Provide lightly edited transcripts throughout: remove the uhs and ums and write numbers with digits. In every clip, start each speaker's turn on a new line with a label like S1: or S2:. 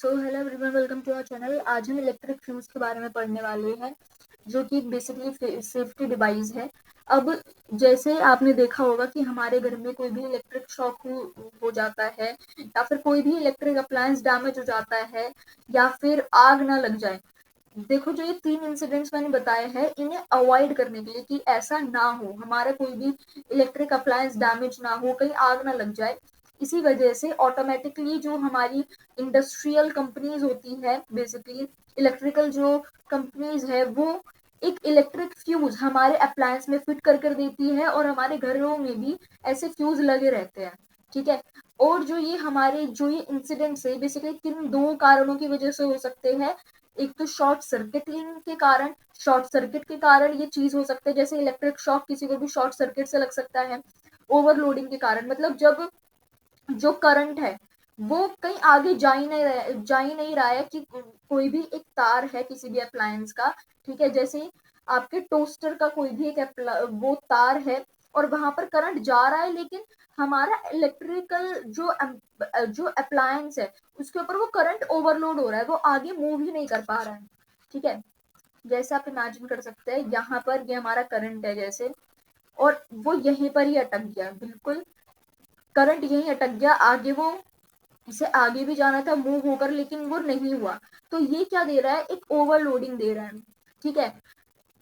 S1: So hello everyone, welcome to our channel. आज हम electric fuse के बारे में पढ़ने वाले हैं, जो कि बेसिकली सेफ्टी डिवाइस है। अब जैसे आपने देखा होगा कि हमारे घर में कोई भी इलेक्ट्रिक शॉक हो जाता है, या फिर कोई भी इलेक्ट्रिक अप्लायंस डैमेज हो जाता है, या फिर आग ना लग जाए। देखो, जो ये 3 इंसिडेंट्स मैंने बताए हैं, इन्हें अवॉइड करने के लिए कि ऐसा ना हो, हमारा कोई भी इलेक्ट्रिक अप्लायंस डैमेज ना हो, कहीं आग ना लग जाए। इसी वजह से ऑटोमेटिकली जो हमारी इंडस्ट्रियल कंपनीज होती है, बेसिकली इलेक्ट्रिकल जो कंपनीज है, वो एक इलेक्ट्रिक फ्यूज हमारे अप्लायंस में फिट कर देती है, और हमारे घरों में भी ऐसे फ्यूज लगे रहते हैं। ठीक है। और जो ये इंसिडेंट्स है, बेसिकली किन 2 कारणों की वजह से हो सकते हैं। एक तो शॉर्ट सर्किट के कारण ये चीज हो सकता है, जैसे इलेक्ट्रिक शॉक किसी को भी शॉर्ट सर्किट से लग सकता है। ओवरलोडिंग के कारण, मतलब जब जो करंट है वो कहीं आगे जा ही नहीं रहा है, कि कोई भी एक तार है किसी भी अप्लायंस का। ठीक है। जैसे आपके टोस्टर का कोई भी वो तार है, और वहां पर करंट जा रहा है, लेकिन हमारा इलेक्ट्रिकल जो अप्लायंस है, उसके ऊपर वो करंट ओवरलोड हो रहा है, वो आगे मूव ही नहीं कर पा रहा है। ठीक है। जैसे आप इमेजिन कर सकते हैं, यहाँ पर ये हमारा करंट है जैसे, और वो यहीं पर ही अटक गया। बिल्कुल करंट यहीं अटक गया, आगे वो इसे आगे भी जाना था मूव होकर, लेकिन वो नहीं हुआ। तो ये क्या दे रहा है, एक ओवरलोडिंग दे रहा है। ठीक है।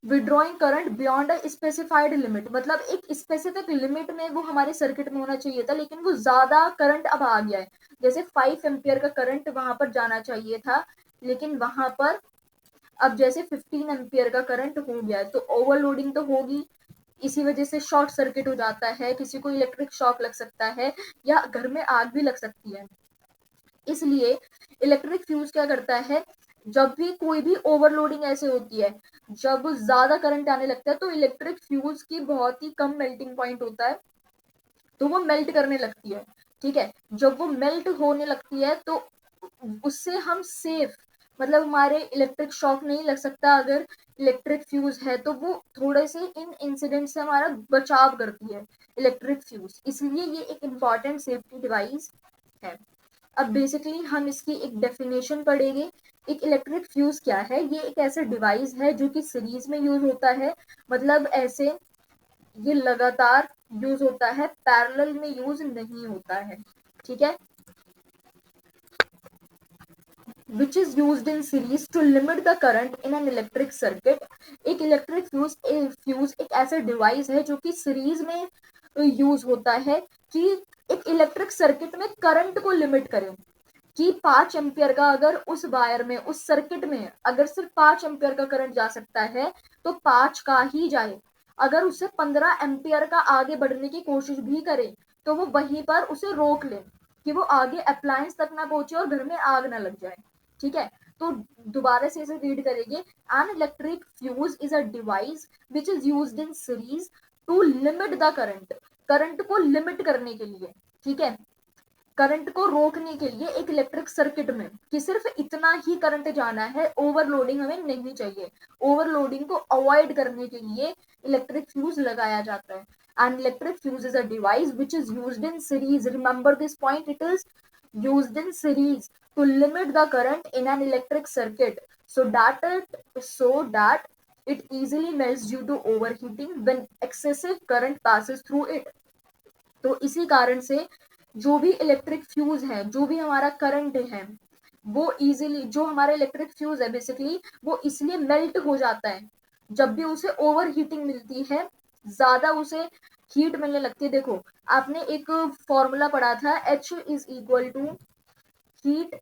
S1: Withdrawing current beyond a specified limit, मतलब एक स्पेसिफिक लिमिट में वो हमारे सर्किट में होना चाहिए था, लेकिन वो ज्यादा करंट अब आ गया है। जैसे 5 एम्पियर का करंट वहां पर जाना चाहिए था, लेकिन वहां पर अब जैसे 15 एम्पियर का करंट हो गया है, तो ओवरलोडिंग तो होगी। इसी वजह से शॉर्ट सर्किट हो जाता है, किसी को इलेक्ट्रिक शॉक लग सकता है, या घर में आग भी लग सकती है। इसलिए इलेक्ट्रिक फ्यूज क्या करता है, जब भी कोई भी ओवरलोडिंग ऐसे होती है, जब ज्यादा करंट आने लगता है, तो इलेक्ट्रिक फ्यूज की बहुत ही कम मेल्टिंग पॉइंट होता है, तो वो मेल्ट करने लगती है। ठीक है। जब वो मेल्ट होने लगती है, तो उससे हम सेफ, मतलब हमारे इलेक्ट्रिक शॉक नहीं लग सकता अगर इलेक्ट्रिक फ्यूज है, तो वो थोड़े से इन इंसिडेंट से हमारा बचाव करती है इलेक्ट्रिक फ्यूज, इसलिए ये एक इम्पॉर्टेंट सेफ्टी डिवाइस है। अब बेसिकली हम इसकी एक डेफिनेशन पढ़ेंगे। एक इलेक्ट्रिक फ्यूज क्या है, ये एक ऐसा डिवाइस है जो कि सीरीज में यूज होता है, मतलब ऐसे ये लगातार यूज होता है, पैरेलल में यूज नहीं होता है। ठीक है। which is used in series to limit the current in an electric circuit। एक इलेक्ट्रिक फ्यूज एक ऐसा डिवाइस है जो कि सीरीज में यूज होता है, कि एक इलेक्ट्रिक सर्किट में करंट को लिमिट करे, कि 5 एम्पियर का अगर उस वायर में, उस सर्किट में अगर सिर्फ 5 एम्पियर का करंट जा सकता है, तो 5 का ही जाए। अगर उससे 15 एम्पियर का आगे बढ़ने की कोशिश भी करे, तो वो वहीं पर उसे रोक ले, कि वो आगे अप्लायंस तक ना पहुंचे और घर में आग ना लग जाए। ठीक है। तो दोबारा से इसे रीड करेंगे। An electric fuse is a device which is used in series to limit the current, current को लिमिट करने के लिए। ठीक है। करंट को रोकने के लिए एक इलेक्ट्रिक सर्किट में, कि सिर्फ इतना ही करंट जाना है, ओवरलोडिंग हमें नहीं चाहिए। ओवरलोडिंग को अवॉइड करने के लिए इलेक्ट्रिक फ्यूज लगाया जाता है। And electric fuse is a device which is used in series, remember this point, it is used in series to limit the current in an electric circuit, so that it easily melts due to overheating when excessive current passes through it। तो इसी कारण से जो भी electric fuse है, जो भी हमारा करंट है, वो इजीली, जो हमारा इलेक्ट्रिक फ्यूज है बेसिकली, वो इसलिए मेल्ट हो जाता है जब भी उसे ओवर हीटिंग मिलती है, ज्यादा उसे हीट मिलने लगती है। देखो, आपने एक फॉर्मूला पढ़ा था, H is equal to heat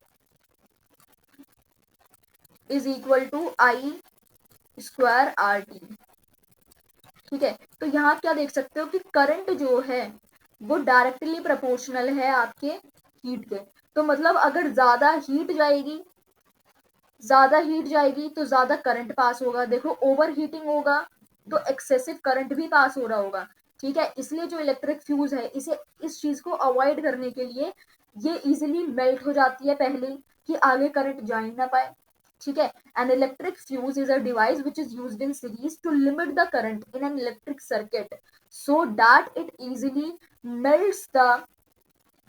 S1: is equal to I square R T. ठीक है। तो यहाँ क्या देख सकते हो कि करंट जो है वो डायरेक्टली प्रोपोर्शनल है आपके हीट के। तो मतलब अगर ज्यादा हीट जाएगी तो ज्यादा करंट पास होगा। देखो, ओवर हीटिंग होगा तो एक्सेसिव करंट भी पास हो रहा होगा। ठीक है। इसलिए जो इलेक्ट्रिक फ्यूज है, इसे इस चीज को अवॉइड करने के लिए ये इजिली मेल्ट हो जाती है पहले ही, कि आगे करंट जा ही ना पाए। ठीक है। An electric fuse is a device which is used in series to limit the current in an electric circuit, so that it easily melts the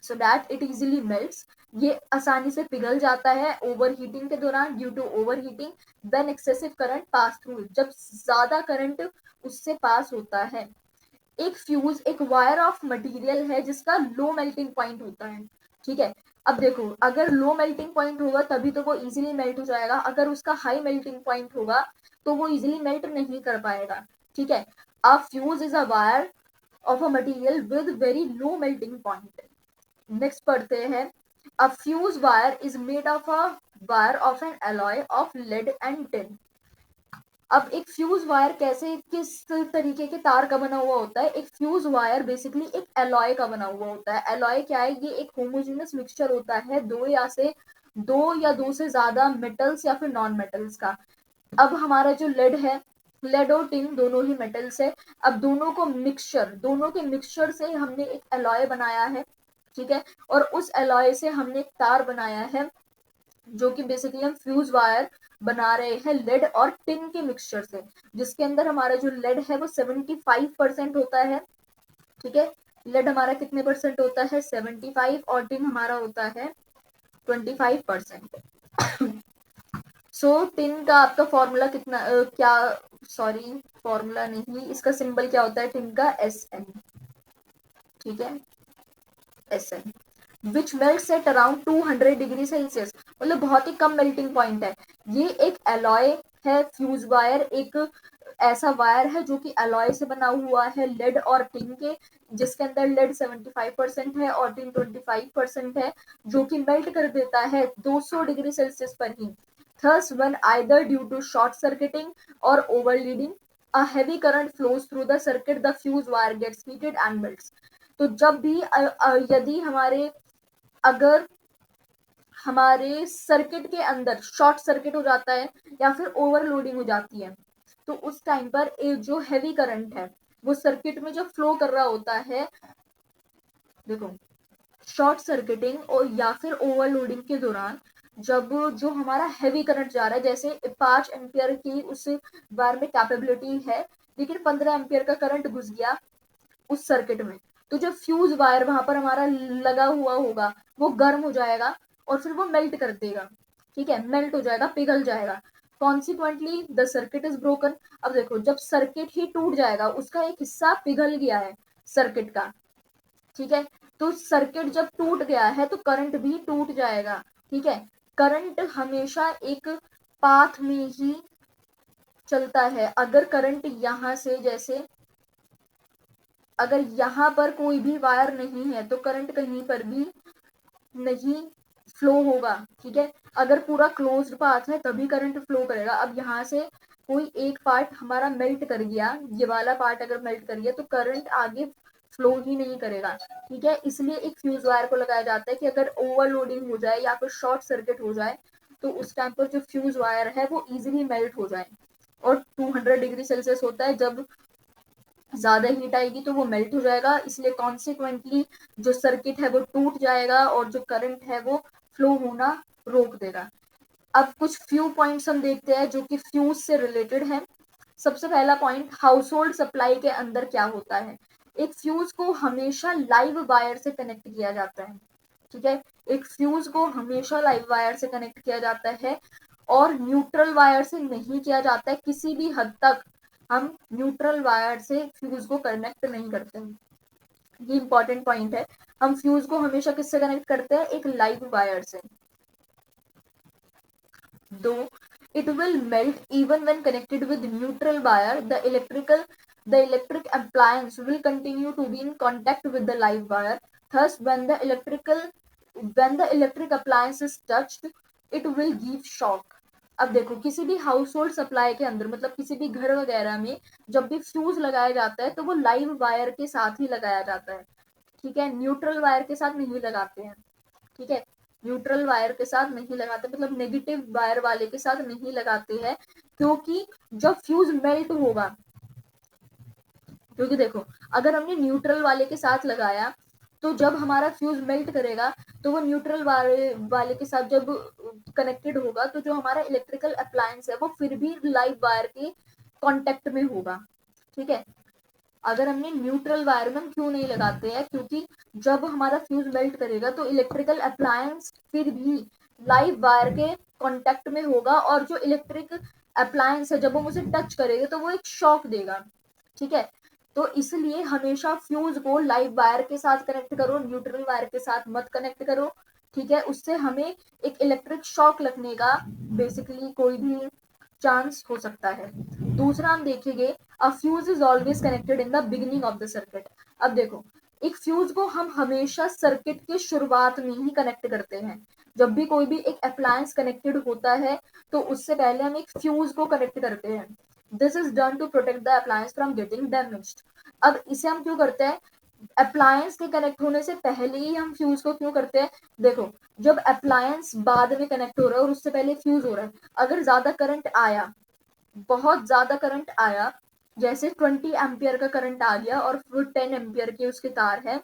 S1: so that it easily melts ये आसानी से पिघल जाता है ओवर हीटिंग के दौरान, due to overheating when excessive current pass through, जब ज्यादा करंट उससे पास होता है। एक फ्यूज एक वायर ऑफ मटेरियल है जिसका लो मेल्टिंग पॉइंट होता है, ठीक है। अब देखो, अगर लो मेल्टिंग पॉइंट होगा तभी तो वो इजीली मेल्ट हो जाएगा, अगर उसका हाई मेल्टिंग पॉइंट होगा तो वो इजीली मेल्ट नहीं कर पाएगा, ठीक है। A fuse is a wire of a material with very low melting point. Next पढ़ते हैं, a fuse wire is made of a wire of an alloy of lead and tin. अब एक fuse wire कैसे, किस तरीके के तार का बना हुआ होता है? एक फ्यूज वायर बेसिकली एक एलॉय का बना हुआ होता है। एलॉय क्या है? ये एक होमोजेनस मिक्सचर होता है दो या दो से ज्यादा मेटल्स या फिर नॉन मेटल्स का। अब हमारा जो लेड है, लेड और टिन दोनों ही मेटल्स है। अब दोनों के मिक्सचर से हमने एक एलॉय बनाया है, ठीक है। और उस एलॉय से हमने एक तार बनाया है, जो कि बेसिकली हम फ्यूज वायर बना रहे हैं लेड और टिन के मिक्सचर से, जिसके अंदर हमारा जो लेड है वो 75% होता है, ठीक है। लेड हमारा कितने परसेंट होता है? 75, और टिन हमारा होता है 25%। सो टिन का आपका फॉर्मूला कितना क्या, सॉरी फॉर्मूला नहीं, इसका सिंबल क्या होता है टिन का? SN, ठीक है, SN, which melts at around 200 degree Celsius, मतलब बहुत ही कम मेल्टिंग पॉइंट है। ये एक एलॉय है, फ्यूज वायर एक ऐसा वायर है जो कि एलॉय से बना हुआ है लेड और टिन के, जिसके अंदर लेड 75% है और टिन 25% है, जो कि मेल्ट कर देता है 200 डिग्री सेल्सियस पर ही। Thus, when either due to short circuiting or overloading, a heavy current flows through the circuit, the fuse wire gets heated and melts. तो जब भी यदि अगर हमारे सर्किट के अंदर शॉर्ट सर्किट हो जाता है या फिर ओवरलोडिंग हो जाती है, तो उस टाइम पर एक जो हैवी करंट है वो सर्किट में जो फ्लो कर रहा होता है, देखो, शॉर्ट सर्किटिंग और या फिर ओवरलोडिंग के दौरान जब जो हमारा हैवी करंट जा रहा है, जैसे 5 एम्पियर की उस वायर में कैपेबिलिटी है, लेकिन 15 एम्पियर का करंट घुस गया उस सर्किट में, तो जो फ्यूज वायर वहां पर हमारा लगा हुआ होगा वो गर्म हो जाएगा और फिर वो मेल्ट कर देगा, ठीक है, मेल्ट हो जाएगा, पिघल जाएगा। Consequently the circuit is broken. अब देखो, जब सर्किट ही टूट जाएगा, उसका एक हिस्सा पिघल गया है सर्किट का, ठीक है, तो सर्किट जब टूट गया है तो करंट भी टूट जाएगा, ठीक है। करंट हमेशा एक पाथ में ही चलता है। अगर करंट यहां से, जैसे अगर यहाँ पर कोई भी वायर नहीं है तो करंट कहीं पर भी नहीं फ्लो होगा, ठीक है। अगर पूरा क्लोज्ड पाथ है तभी करंट फ्लो करेगा। अब यहाँ से कोई एक पार्ट हमारा मेल्ट कर गया, ये वाला पार्ट अगर मेल्ट कर गया तो करंट आगे फ्लो ही नहीं करेगा, ठीक है। इसलिए एक फ्यूज वायर को लगाया जाता है कि अगर ओवरलोडिंग हो जाए या फिर शॉर्ट सर्किट हो जाए तो उस टाइम पर जो फ्यूज वायर है वो इजिली मेल्ट हो जाए। और 200 डिग्री सेल्सियस होता है, जब ज्यादा हीट आएगी तो वो मेल्ट हो जाएगा, इसलिए कॉन्सिक्वेंटली जो सर्किट है वो टूट जाएगा और जो करंट है वो फ्लो होना रोक देगा। अब कुछ फ्यू पॉइंट्स हम देखते हैं जो कि फ्यूज से रिलेटेड है। सबसे पहला पॉइंट, हाउस होल्ड सप्लाई के अंदर क्या होता है? एक फ्यूज को हमेशा लाइव वायर से कनेक्ट किया जाता है, ठीक है। एक फ्यूज को हमेशा लाइव वायर से कनेक्ट किया जाता है और न्यूट्रल वायर से नहीं किया जाता है। किसी भी हद तक हम न्यूट्रल वायर से फ्यूज को कनेक्ट नहीं करते हैं, ये इंपॉर्टेंट पॉइंट है। हम फ्यूज को हमेशा किससे कनेक्ट करते हैं? एक लाइव वायर से। दो, it will melt even when connected with neutral wire, the electric appliance will continue to be in contact with the live wire. Thus, when the electric appliance is touched, it will give shock. अब देखो, किसी भी house hold supply के अंदर, मतलब किसी भी घर वगैरह में जब भी फ्यूज लगाया जाता है तो वो लाइव वायर के साथ ही लगाया जाता है, ठीक है, न्यूट्रल वायर के साथ नहीं लगाते हैं, ठीक है। न्यूट्रल वायर के साथ नहीं लगाते, मतलब नेगेटिव वायर वाले के साथ नहीं लगाते हैं, क्योंकि जब फ्यूज मेल्ट होगा, क्योंकि देखो, अगर हमने न्यूट्रल वाले के साथ लगाया तो जब हमारा फ्यूज मेल्ट करेगा तो वो न्यूट्रल वाले के साथ जब कनेक्टेड होगा तो जो हमारा इलेक्ट्रिकल अप्लायंस है वो फिर भी लाइव वायर के कांटेक्ट में होगा, ठीक है। अगर हमने न्यूट्रल वायर में हम क्यों नहीं लगाते हैं, क्योंकि जब हमारा फ्यूज मेल्ट करेगा तो इलेक्ट्रिकल अप्लायंस फिर भी लाइव वायर के कांटेक्ट में होगा, और जो इलेक्ट्रिक अप्लायंस है जब हम उसे टच करेंगे तो वो एक शॉक देगा। ठीक है, तो इसलिए हमेशा फ्यूज को लाइव वायर के साथ कनेक्ट करो, न्यूट्रल वायर के साथ मत कनेक्ट करो। ठीक है, उससे हमें एक इलेक्ट्रिक शॉक लगने का बेसिकली कोई भी चांस हो सकता है। दूसरा हम देखेंगे, अ fuse is always connected in the beginning of the circuit. अब देखो, एक फ्यूज को हम हमेशा सर्किट के शुरुआत में ही कनेक्ट करते हैं। जब भी कोई भी एक अप्लायंस कनेक्टेड होता है तो उससे पहले हम एक फ्यूज को कनेक्ट करते हैं। This is done to protect the appliance from getting damaged. अब इसे हम क्यों करते हैं, अप्लायंस के कनेक्ट होने से पहले ही हम फ्यूज को क्यों करते हैं। देखो, जब अप्लायंस बाद में कनेक्ट हो रहा है और उससे पहले फ्यूज हो रहा है, अगर ज्यादा करंट आया, बहुत ज्यादा करंट आया, जैसे 20 एम्पियर का करंट आ गया और फिर 10 एम्पियर के उसके तार है,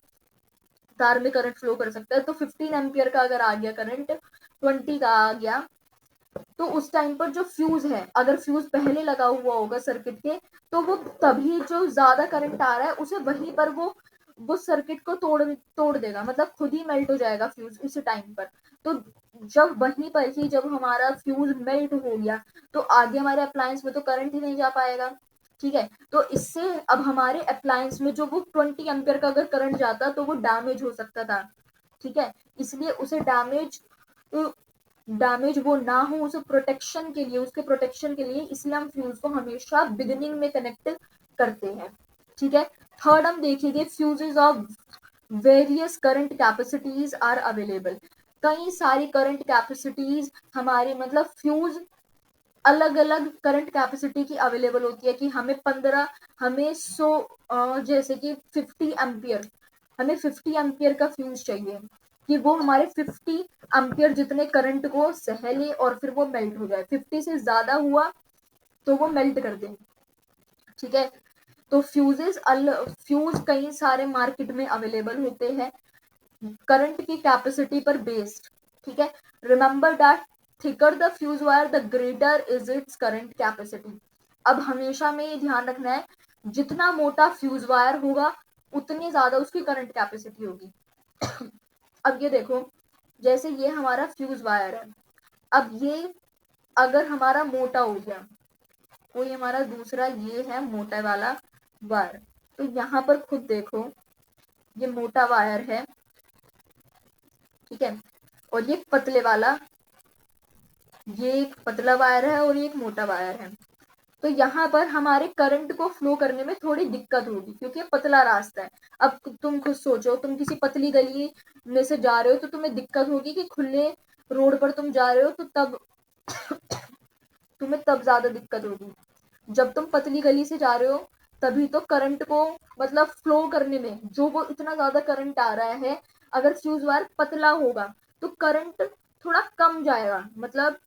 S1: तार में करंट फ्लो कर सकता है, तो 15 एम्पियर का अगर आ गया करंट, 20 का आ गया, तो उस टाइम पर जो फ्यूज है, अगर फ्यूज पहले लगा हुआ होगा सर्किट के, तो वो तभी जो ज्यादा करंट आ रहा है उसे वहीं पर वो सर्किट को तोड़ तोड़ देगा, मतलब खुद ही मेल्ट हो जाएगा फ्यूज उस टाइम पर। तो जब वहीं पर ही जब हमारा फ्यूज मेल्ट हो गया तो आगे हमारे अप्लायंस में तो करंट ही नहीं जा पाएगा। ठीक है, तो इससे अब हमारे अप्लायंस में जो वो 20 एम्पियर का अगर करंट जाता तो वो डैमेज हो सकता था। ठीक है, इसलिए उसे डैमेज वो ना हो, उसे प्रोटेक्शन के लिए, उसके प्रोटेक्शन के लिए, इसलिए हम फ्यूज को हमेशा बिगिनिंग में कनेक्ट करते हैं। ठीक है, थर्ड हम देखेंगे, fuses of various current capacities are available. कई सारी करंट कैपेसिटीज हमारे, मतलब फ्यूज अलग अलग करंट कैपेसिटी की अवेलेबल होती है, कि हमें 15, हमें 100, जैसे कि 50 एम्पियर, हमें 50 एम्पियर का फ्यूज चाहिए कि वो हमारे 50 एम्पियर जितने करंट को सह ले और फिर वो मेल्ट हो जाए। 50 से ज्यादा हुआ तो वो मेल्ट कर देंगे। ठीक है, तो फ्यूज कई सारे मार्केट में अवेलेबल होते हैं करंट की कैपेसिटी पर बेस्ड। ठीक है, remember that thicker the fuse wire the greater is its current capacity. अब हमेशा में ये ध्यान रखना है, जितना मोटा फ्यूज वायर होगा उतनी ज्यादा उसकी करंट कैपेसिटी होगी। अब ये देखो, जैसे ये हमारा फ्यूज वायर है, अब ये अगर हमारा मोटा हो गया, कोई हमारा दूसरा ये है मोटा वाला वायर, तो यहाँ पर खुद देखो, ये मोटा वायर है। ठीक है, और ये पतले वाला, ये एक पतला वायर है और ये एक मोटा वायर है। तो यहाँ पर हमारे करंट को फ्लो करने में थोड़ी दिक्कत होगी क्योंकि ये पतला रास्ता है। अब तुम खुद सोचो, तुम किसी पतली गली में से जा रहे हो तो तुम्हें दिक्कत होगी, कि खुले रोड पर तुम जा रहे हो तो तब तुम्हें तब ज्यादा दिक्कत होगी। जब तुम पतली गली से जा रहे हो तभी तो करंट को, मतलब फ्लो करने में जो वो इतना ज्यादा करंट आ रहा है, अगर फ्यूज वायर पतला होगा तो करंट थोड़ा कम जाएगा, मतलब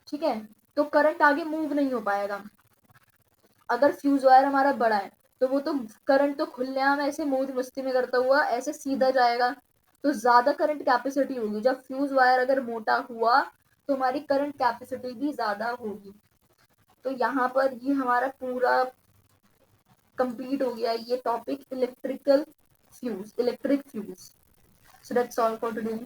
S1: ठीक है, तो करंट आगे मूव नहीं हो पाएगा। अगर फ्यूज वायर हमारा बड़ा है तो वो तो करंट तो खुलेआम ऐसे मौज मस्ती में करता हुआ ऐसे सीधा जाएगा, तो ज्यादा करंट कैपेसिटी होगी। जब फ्यूज वायर अगर मोटा हुआ तो हमारी करंट कैपेसिटी भी ज्यादा होगी। तो यहाँ पर ये हमारा पूरा कंप्लीट हो गया ये topic, electric fuse. So that's all for today.